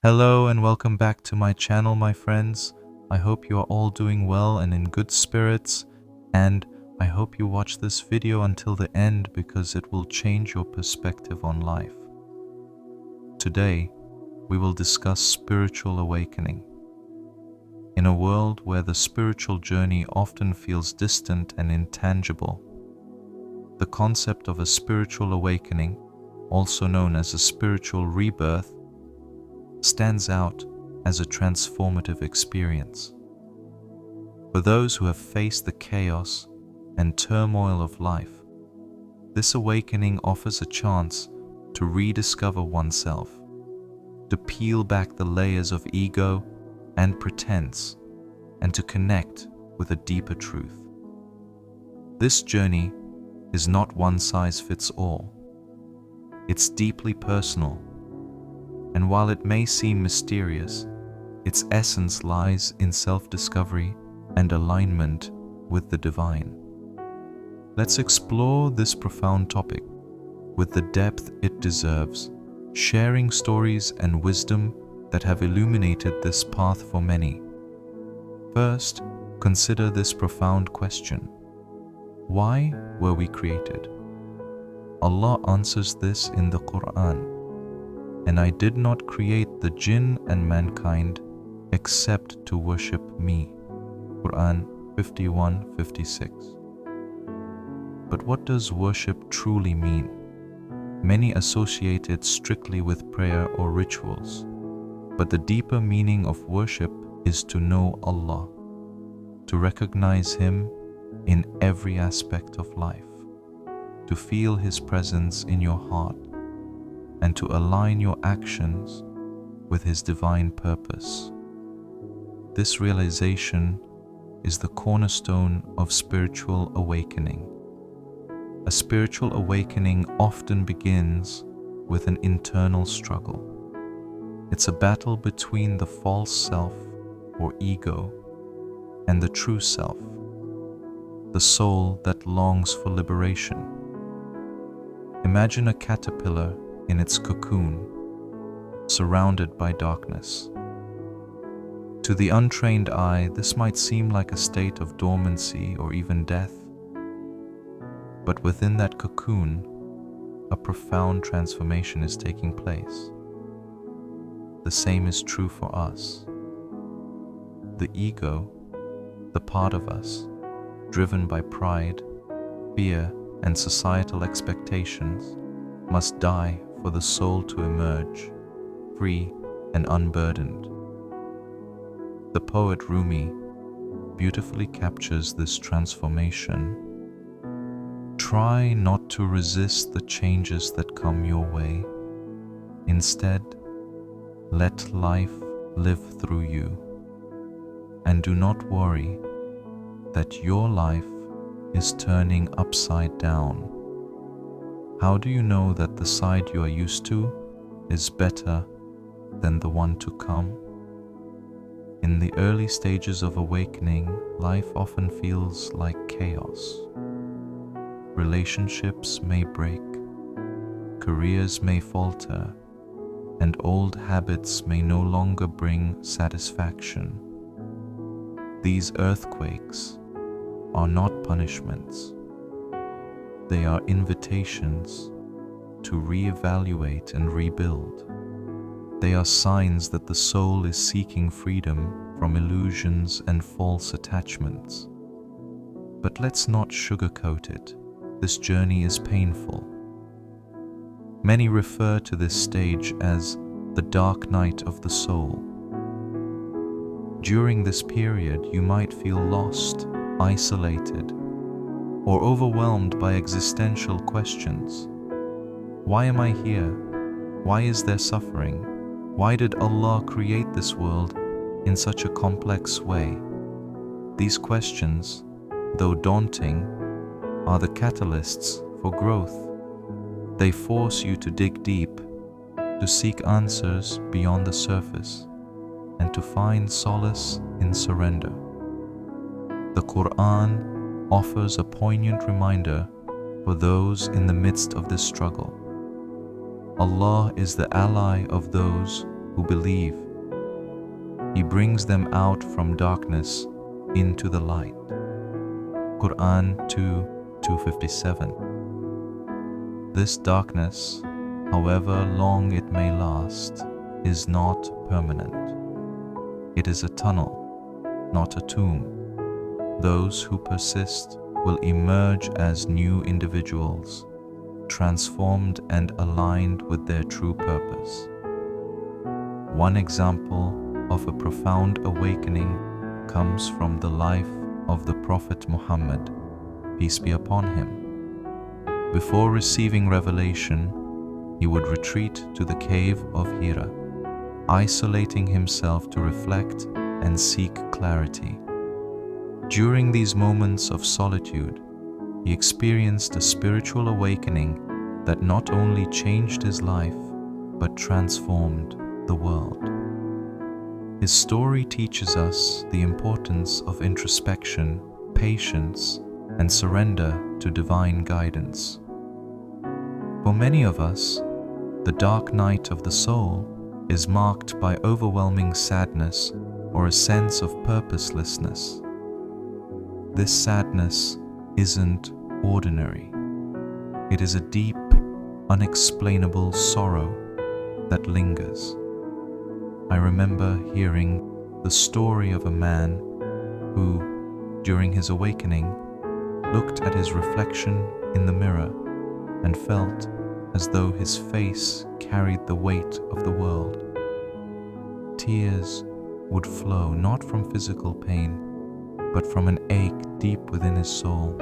Hello and welcome back to my channel, my friends. I hope you are all doing well and in good spirits, and I hope you watch this video until the end because it will change your perspective on life. Today, we will discuss spiritual awakening. In a world where the spiritual journey often feels distant and intangible, the concept of a spiritual awakening, also known as a spiritual rebirth, stands out as a transformative experience. For those who have faced the chaos and turmoil of life, this awakening offers a chance to rediscover oneself, to peel back the layers of ego and pretense, and to connect with a deeper truth. This journey is not one size fits all. It's deeply personal, and while it may seem mysterious, its essence lies in self-discovery and alignment with the divine. Let's explore this profound topic with the depth it deserves, sharing stories and wisdom that have illuminated this path for many. First, consider this profound question: why were we created? Allah answers this in the Quran. And I did not create the jinn and mankind except to worship me. Quran 51:56. But what does worship truly mean? Many associate it strictly with prayer or rituals. But the deeper meaning of worship is to know Allah, to recognize Him in every aspect of life, to feel His presence in your heart, and to align your actions with His divine purpose. This realization is the cornerstone of spiritual awakening. A spiritual awakening often begins with an internal struggle. It's a battle between the false self or ego and the true self, the soul that longs for liberation. Imagine a caterpillar in its cocoon, surrounded by darkness. To the untrained eye, this might seem like a state of dormancy or even death. But within that cocoon, a profound transformation is taking place. The same is true for us. The ego, the part of us, driven by pride, fear, and societal expectations, must die for the soul to emerge, free and unburdened. The poet Rumi beautifully captures this transformation. Try not to resist the changes that come your way. Instead, let life live through you. And do not worry that your life is turning upside down. How do you know that the side you are used to is better than the one to come? In the early stages of awakening, life often feels like chaos. Relationships may break, careers may falter, and old habits may no longer bring satisfaction. These earthquakes are not punishments. They are invitations to reevaluate and rebuild. They are signs that the soul is seeking freedom from illusions and false attachments. But let's not sugarcoat it. This journey is painful. Many refer to this stage as the dark night of the soul. During this period, you might feel lost, isolated, or overwhelmed by existential questions. Why am I here? Why is there suffering? Why did Allah create this world in such a complex way? These questions, though daunting, are the catalysts for growth. They force you to dig deep, to seek answers beyond the surface, and to find solace in surrender. The Quran offers a poignant reminder for those in the midst of this struggle. Allah is the ally of those who believe. He brings them out from darkness into the light. Quran 2:257. This darkness, however long it may last, is not permanent. It is a tunnel, not a tomb. Those who persist will emerge as new individuals, transformed and aligned with their true purpose. One example of a profound awakening comes from the life of the Prophet Muhammad, peace be upon him. Before receiving revelation, he would retreat to the cave of Hira, isolating himself to reflect and seek clarity. During these moments of solitude, he experienced a spiritual awakening that not only changed his life, but transformed the world. His story teaches us the importance of introspection, patience, and surrender to divine guidance. For many of us, the dark night of the soul is marked by overwhelming sadness or a sense of purposelessness. This sadness isn't ordinary. It is a deep, unexplainable sorrow that lingers. I remember hearing the story of a man who, during his awakening, looked at his reflection in the mirror and felt as though his face carried the weight of the world. Tears would flow not from physical pain, but from an ache deep within his soul.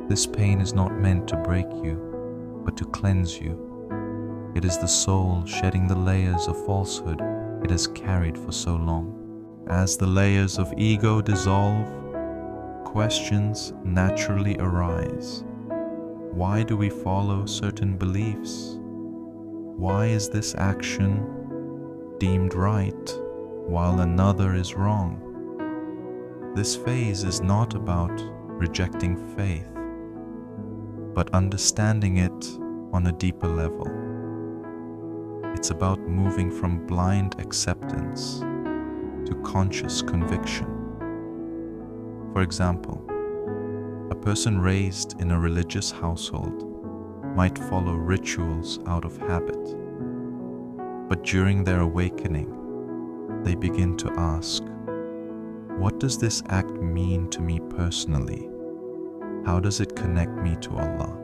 This pain is not meant to break you, but to cleanse you. It is the soul shedding the layers of falsehood it has carried for so long. As the layers of ego dissolve, questions naturally arise. Why do we follow certain beliefs? Why is this action deemed right while another is wrong? This phase is not about rejecting faith, but understanding it on a deeper level. It's about moving from blind acceptance to conscious conviction. For example, a person raised in a religious household might follow rituals out of habit, but during their awakening, they begin to ask, what does this act mean to me personally? How does it connect me to Allah?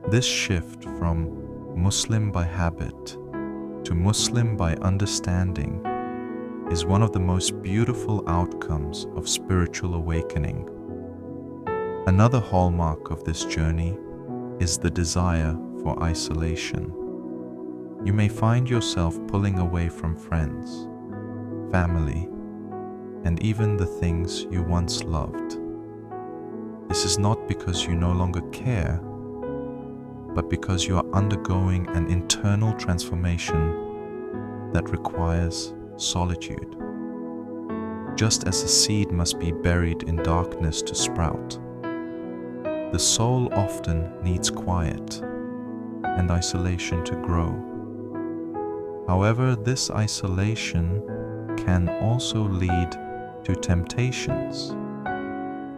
This shift from Muslim by habit to Muslim by understanding is one of the most beautiful outcomes of spiritual awakening. Another hallmark of this journey is the desire for isolation. You may find yourself pulling away from friends, family, and even the things you once loved. This is not because you no longer care, but because you are undergoing an internal transformation that requires solitude. Just as a seed must be buried in darkness to sprout, the soul often needs quiet and isolation to grow. However, this isolation can also lead to temptations.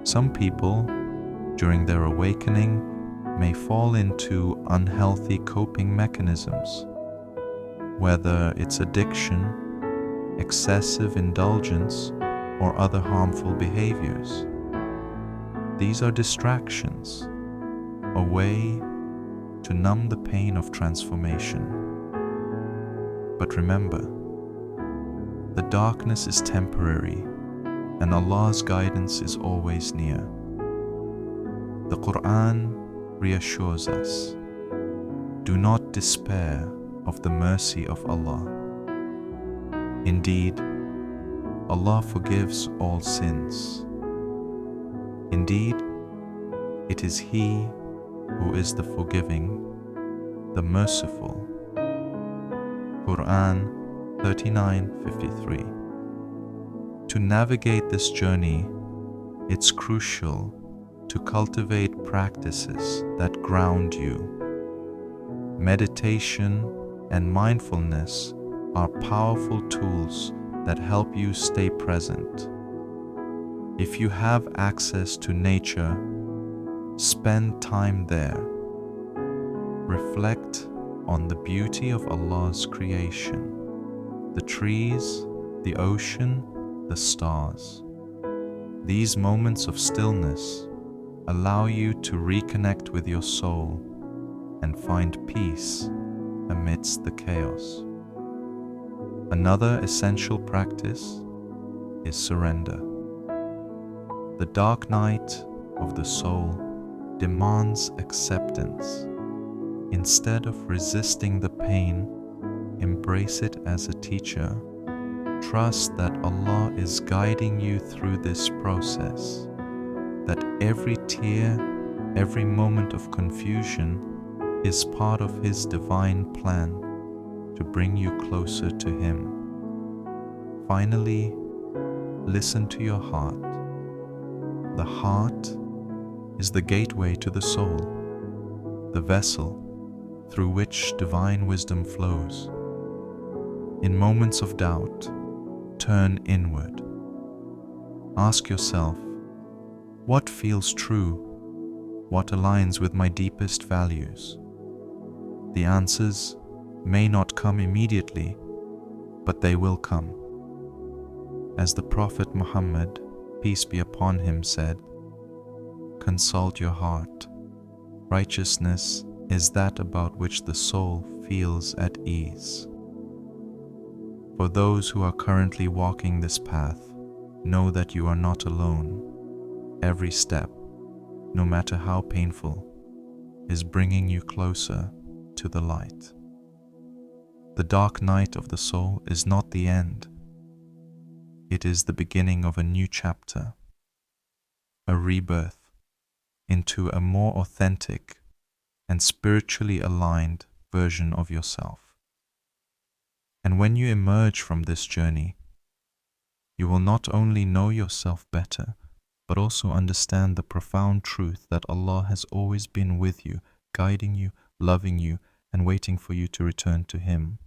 Some people, during their awakening, may fall into unhealthy coping mechanisms, whether it's addiction, excessive indulgence, or other harmful behaviors. These are distractions, a way to numb the pain of transformation. But remember, the darkness is temporary, and Allah's guidance is always near. The Quran reassures us, do not despair of the mercy of Allah. Indeed, Allah forgives all sins. Indeed, it is He who is the forgiving, the merciful. Quran 39:53. To navigate this journey, it's crucial to cultivate practices that ground you. Meditation and mindfulness are powerful tools that help you stay present. If you have access to nature, spend time there. Reflect on the beauty of Allah's creation, the trees, the ocean, the stars. These moments of stillness allow you to reconnect with your soul and find peace amidst the chaos. Another essential practice is surrender. The dark night of the soul demands acceptance. Instead of resisting the pain, embrace it as a teacher. Trust that Allah is guiding you through this process, that every tear, every moment of confusion is part of His divine plan to bring you closer to Him. Finally, listen to your heart. The heart is the gateway to the soul, the vessel through which divine wisdom flows. In moments of doubt, turn inward. Ask yourself, what feels true? What aligns with my deepest values? The answers may not come immediately, but they will come. As the Prophet Muhammad, peace be upon him, said, "Consult your heart. Righteousness is that about which the soul feels at ease." For those who are currently walking this path, know that you are not alone. Every step, no matter how painful, is bringing you closer to the light. The dark night of the soul is not the end. It is the beginning of a new chapter, a rebirth into a more authentic and spiritually aligned version of yourself. And when you emerge from this journey, you will not only know yourself better, but also understand the profound truth that Allah has always been with you, guiding you, loving you, and waiting for you to return to Him.